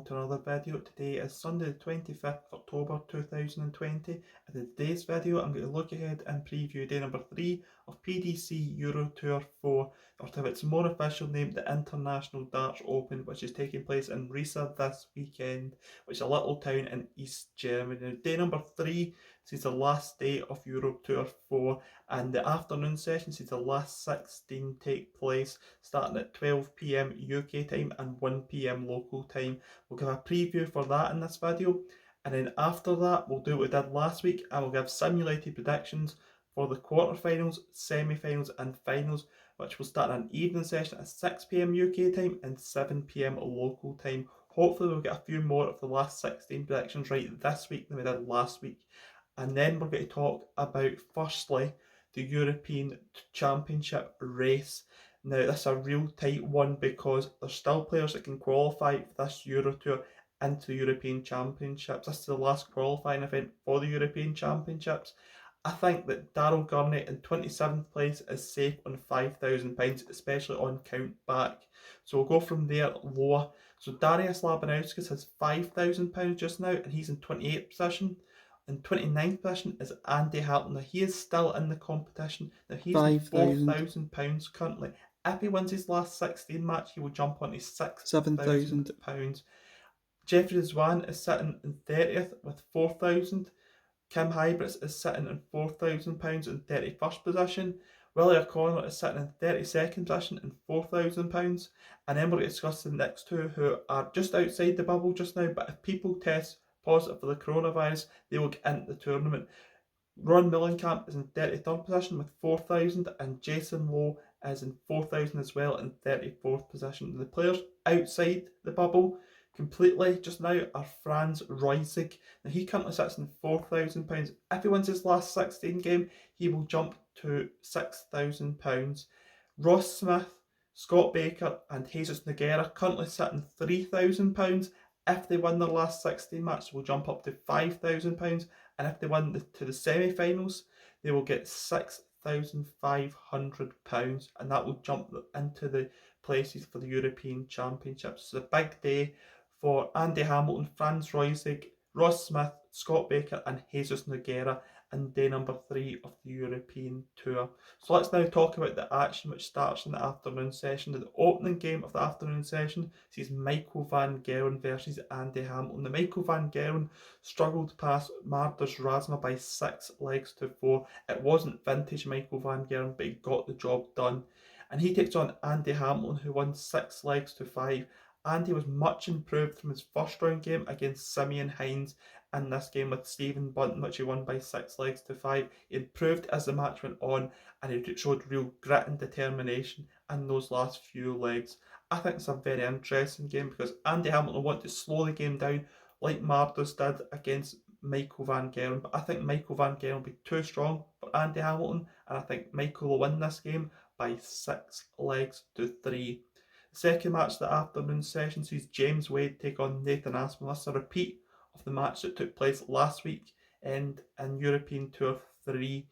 along to another video. Today is Sunday the 25th of October 2020, and in today's video I'm going to look ahead and preview day number 3 of PDC Euro Tour 4, or to have its more official name, the International Darts Open, which is taking place in Riesa this weekend, which is a little town in East Germany. Now, day number 3 sees the last day of Euro Tour 4, and the afternoon session sees the last 16 take place, starting at 12 PM UK time and 1 PM local time. We'll give a preview for that in this video, and then after that we'll do what we did last week and we'll give simulated predictions for the quarterfinals, semi-finals and finals, which will start an evening session at 6 PM UK time and 7 PM local time. Hopefully we'll get a few more of the last 16 predictions right this week than we did last week. And then we're going to talk about, firstly, the European Championship race. Now, this is a real tight one because there's still players that can qualify for this Euro Tour into the European Championships. This is the last qualifying event for the European Championships. I think that Daryl Gurney in 27th place is safe on £5,000, especially on count back. So we'll go from there lower. So Darius Labanauskas has £5,000 just now, and he's in 28th position. In 29th position is Andy Hamilton. Now, he is still in the competition. Now, he's in £4,000 currently. If he wins his last 16 match, he will jump on his £7,000. Jeffrey Zwan is sitting in 30th with 4,000. Kim Hybrits is sitting in £4,000 in 31st position. Willie O'Connor is sitting in 32nd position in £4,000. And then we're going to discuss the next two who are just outside the bubble just now, but if people test positive for the coronavirus, they will get into the tournament. Ron Millenkamp is in 33rd position with 4,000, and Jason Lowe is in 4,000 as well in 34th position. The players outside the bubble completely just now are Franz Reusig. Now, he currently sits in £4,000. If he wins his last 16 game, he will jump to £6,000. Ross Smith, Scott Baker and Jesus Noguera currently sit in £3,000. If they win their last 16 matches, will jump up to £5,000, and if they win to the semi-finals, they will get £6,500, and that will jump into the places for the European Championships. It's a big day for Andy Hamilton, Franz Reusig, Ross Smith, Scott Baker and Jesus Noguera in day number 3 of the European Tour. So let's now talk about the action which starts in the afternoon session. The opening game of the afternoon session sees Michael van Gerwen versus Andy Hamilton. Now, Michael van Gerwen struggled past Marcus Rasma by 6 legs to 4. It wasn't vintage Michael van Gerwen, but he got the job done. And he takes on Andy Hamilton, who won 6 legs to 5. Andy was much improved from his first round game against Simeon Hines in this game with Stephen Bunton, which he won by 6 legs to 5. He improved as the match went on, and he showed real grit and determination in those last few legs. I think it's a very interesting game because Andy Hamilton wanted to slow the game down like Marcus did against Michael van Gerwen, but I think Michael van Gerwen will be too strong for Andy Hamilton, and I think Michael will win this game by 6 legs to 3. The second match of the afternoon session sees James Wade take on Nathan Aspinall. This is a repeat of the match that took place last week in European Tour 3.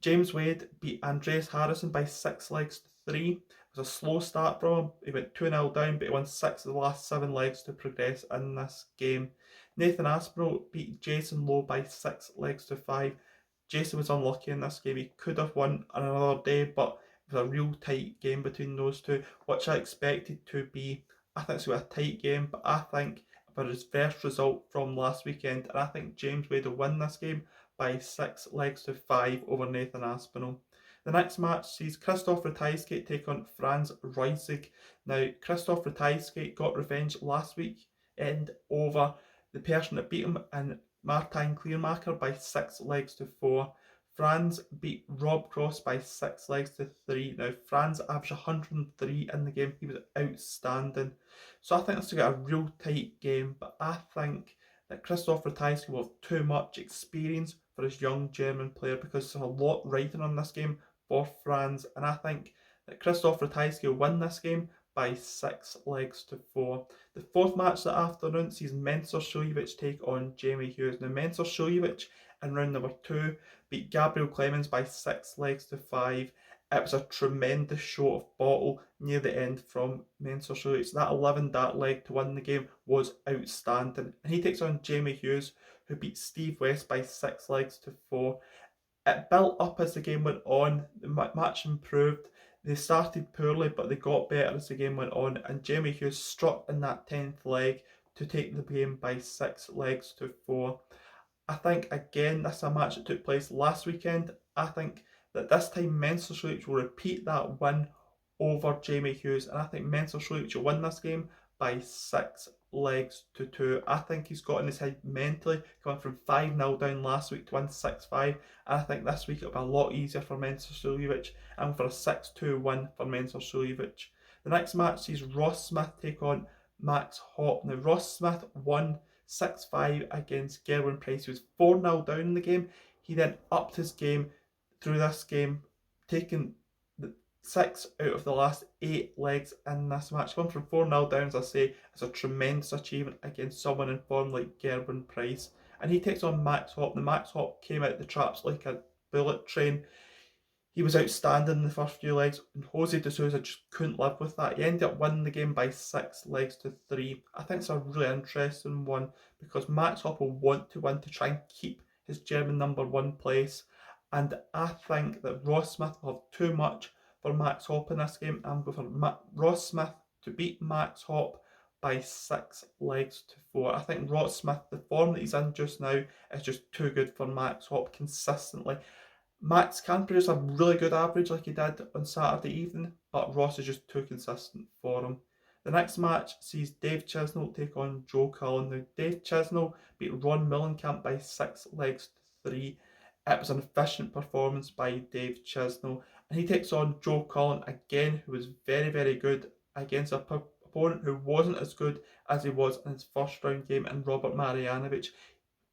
James Wade beat Andreas Harrison by 6 legs to 3. It was a slow start from him. He went 2-0 down, but he won 6 of the last 7 legs to progress in this game. Nathan Aspinall beat Jason Lowe by 6 legs to 5. Jason was unlucky in this game. He could have won on another day, but it was a real tight game between those two, which I expected to be. I think it's going to be a tight game, but I think for his first result from last weekend, and I think James Wade will win this game by 6 legs to 5 over Nathan Aspinall. The next match sees Christoph Ratajski take on Franz Reusig. Now, Christoph Ratajski got revenge last week and over the person that beat him in Martijn Kleermaker by 6 legs to 4. Franz beat Rob Cross by 6 legs to 3. Now, Franz averaged 103 in the game. He was outstanding. So I think this will get a real tight game, but I think that Christoph Ratajski will have too much experience for his young German player because there's a lot riding on this game for Franz, and I think that Christoph Ratajski will win this game by 6 legs to 4. The fourth match of the afternoon sees Mensur Suljovic take on Jamie Hughes. Now, Mensur Suljovic in round number 2 beat Gabriel Clemens by 6 legs to 5. It was a tremendous show of bottle near the end from Mensah Suljovic. That 11 dart leg to win the game was outstanding. And he takes on Jamie Hughes, who beat Steve West by 6 legs to 4. It built up as the game went on. The match improved. They started poorly, but they got better as the game went on. And Jamie Hughes struck in that 10th leg to take the game by 6 legs to 4. I think, again, this is a match that took place last weekend. I think that this time Mensah Suljovic will repeat that win over Jamie Hughes. And I think Mensah Suljovic will win this game by 6 legs to 2. I think he's got in his head mentally, coming from 5-0 down last week to win 6-5. And I think this week it'll be a lot easier for Mensah Suljovic, and for a 6-2 win for Mensah Suljovic. The next match sees Ross Smith take on Max Hopp. Now, Ross Smith won 6-5 against Gerwen Price. He was 4-0 down in the game. He then upped his game through this game, taking the 6 out of the last 8 legs in this match. Going from 4-0 down, as I say, is a tremendous achievement against someone in form like Gerwen Price. And he takes on Max Hopp. The Max Hopp came out the traps like a bullet train. He was outstanding in the first few legs, and Jose de Sousa just couldn't live with that. He ended up winning the game by 6 legs to 3. I think it's a really interesting one, because Max Hopp will want to win to try and keep his German #1 place. And I think that Ross Smith will have too much for Max Hopp in this game. I'm going for Ross Smith to beat Max Hopp by 6 legs to 4. I think Ross Smith, the form that he's in just now, is just too good for Max Hopp consistently. Max can produce a really good average like he did on Saturday evening, but Ross is just too consistent for him. The next match sees Dave Chisnall take on Joe Cullen. Now, Dave Chisnall beat Ron Millenkamp by 6 legs to 3. It was an efficient performance by Dave Chisnall, and he takes on Joe Cullen again, who was very, very good against an opponent who wasn't as good as he was in his first round game in Robert Marjanovic.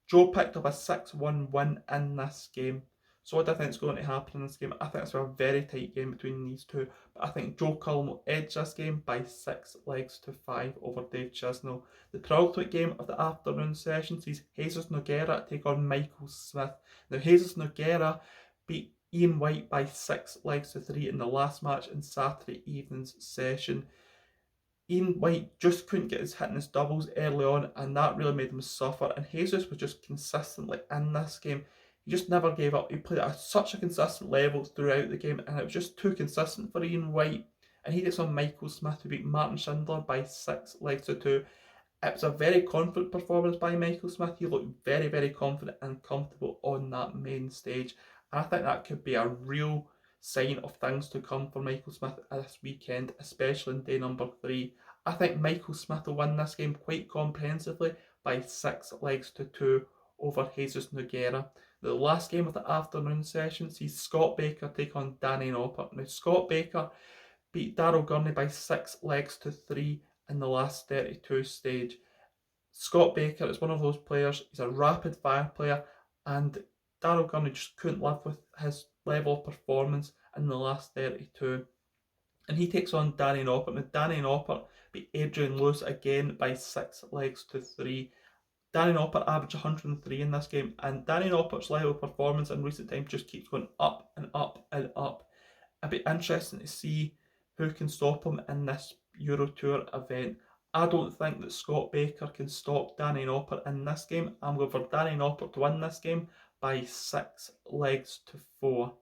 Joe picked up a 6-1 win in this game. So what do I think is going to happen in this game? I think it's a very tight game between these two. But I think Joe Cullen will edge this game by 6 legs to 5 over Dave Chisnall. The penultimate game of the afternoon session sees Jesus Noguera take on Michael Smith. Now, Jesus Noguera beat Ian White by 6 legs to 3 in the last match in Saturday evening's session. Ian White just couldn't get his hit in his doubles early on, and that really made him suffer. And Jesus was just consistently in this game. He just never gave up. He played at such a consistent level throughout the game, and it was just too consistent for Ian White. And he takes on Michael Smith, who beat Martin Schindler by 6 legs to 2. It was a very confident performance by Michael Smith. He looked very, very confident and comfortable on that main stage. And I think that could be a real sign of things to come for Michael Smith this weekend, especially in day number 3. I think Michael Smith will win this game quite comprehensively by 6 legs to 2 over Jesus Noguera. The last game of the afternoon session sees Scott Baker take on Danny Noppert. Now, Scott Baker beat Daryl Gurney by 6 legs to 3 in the last 32 stage. Scott Baker is one of those players. He's a rapid fire player, and Daryl Gurney just couldn't live with his level of performance in the last 32. And he takes on Danny Noppert. Now, Danny Noppert beat Adrian Lewis again by 6 legs to 3. Danny Noppert averaged 103 in this game, and Danny Noppert's level of performance in recent times just keeps going up and up and up. It'd be interesting to see who can stop him in this Euro Tour event. I don't think that Scott Baker can stop Danny Noppert in this game. I'm going for Danny Noppert to win this game by 6 legs to 4.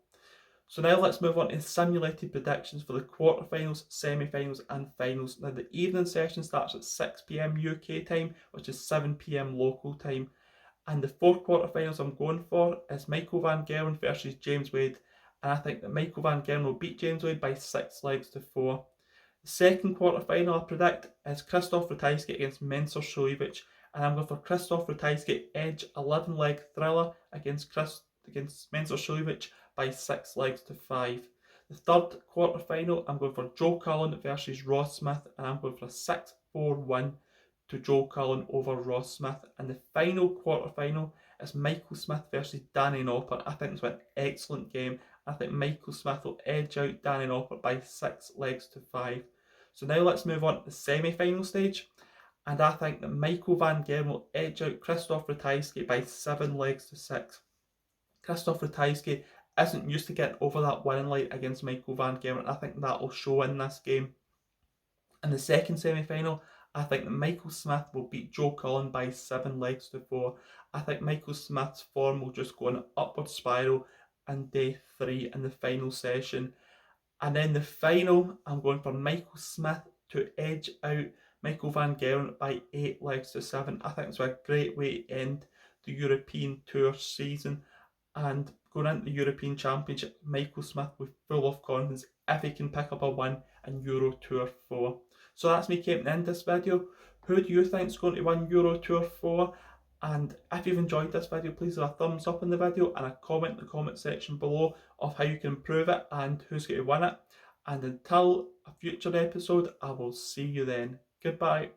So now let's move on to simulated predictions for the quarterfinals, semi-finals and finals. Now, the evening session starts at 6 p.m. UK time, which is 7 p.m. local time. And the 4 quarterfinals I'm going for is Michael van Gerwen versus James Wade. And I think that Michael van Gerwen will beat James Wade by 6 legs to 4. The second quarterfinal I predict is Krzysztof Ratajski against Mensah Suljovic. And I'm going for Krzysztof Ratajski edge 11-leg thriller against Mensah Suljovic by 6 legs to 5. The third quarterfinal, I'm going for Joe Cullen versus Ross Smith, and I'm going for a 6-4 win to Joe Cullen over Ross Smith. And the final quarterfinal is Michael Smith versus Danny Noppert. I think it's an excellent game. I think Michael Smith will edge out Danny Noppert by 6 legs to 5. So now let's move on to the semi-final stage. And I think that Michael van Gerwen will edge out Krzysztof Ratajski by 7 legs to 6. Krzysztof Ratajski isn't used to getting over that winning line against Michael van Gerwen. I think that will show in this game. In the second semi-final, I think that Michael Smith will beat Joe Cullen by 7 legs to 4. I think Michael Smith's form will just go on an upward spiral in day 3 in the final session. And then the final, I'm going for Michael Smith to edge out Michael van Gerwen by 8 legs to 7. I think it's a great way to end the European Tour season. And going into the European Championship, Michael Smith with full of confidence if he can pick up a win in Euro Tour 4. So that's me coming in this video. Who do you think is going to win Euro Tour 4? And if you've enjoyed this video, please leave a thumbs up in the video and a comment in the comment section below of how you can improve it and who's going to win it. And until a future episode, I will see you then. Goodbye.